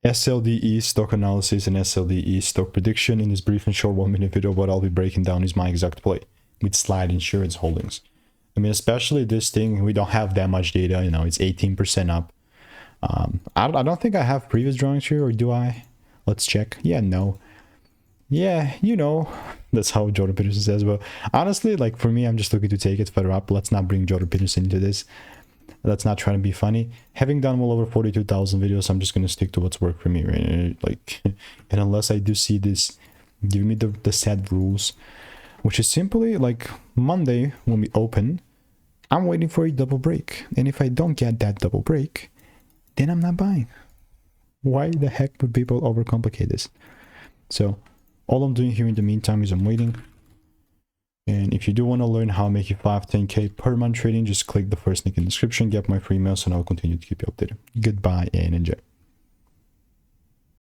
SLDE stock analysis and SLDE stock prediction. In this brief and short 1-minute video, what I'll be breaking down is my exact play with Slide Insurance Holdings. I mean, especially this thing, we don't have that much data, you know, it's 18% up. I don't think I have previous drawings here, or do I? Let's check. Yeah, no. Yeah, you know, that's how Jordan Peterson says. But honestly, like for me, I'm just looking to take it further up. Let's not bring Jordan Peterson into this. Let's not try to be funny. Having done well over 42,000 videos, I'm just going to stick to what's worked for me, right? Like, and unless I do see this, give me the set rules, which is simply like Monday when we open, I'm waiting for a double break. And if I don't get that double break, then I'm not buying. Why the heck would people overcomplicate this? So all I'm doing here in the meantime is I'm waiting. And if you do want to learn how to make you 5-10K per month trading, just click the first link in the description, get my free emails, and I'll continue to keep you updated. Goodbye and enjoy.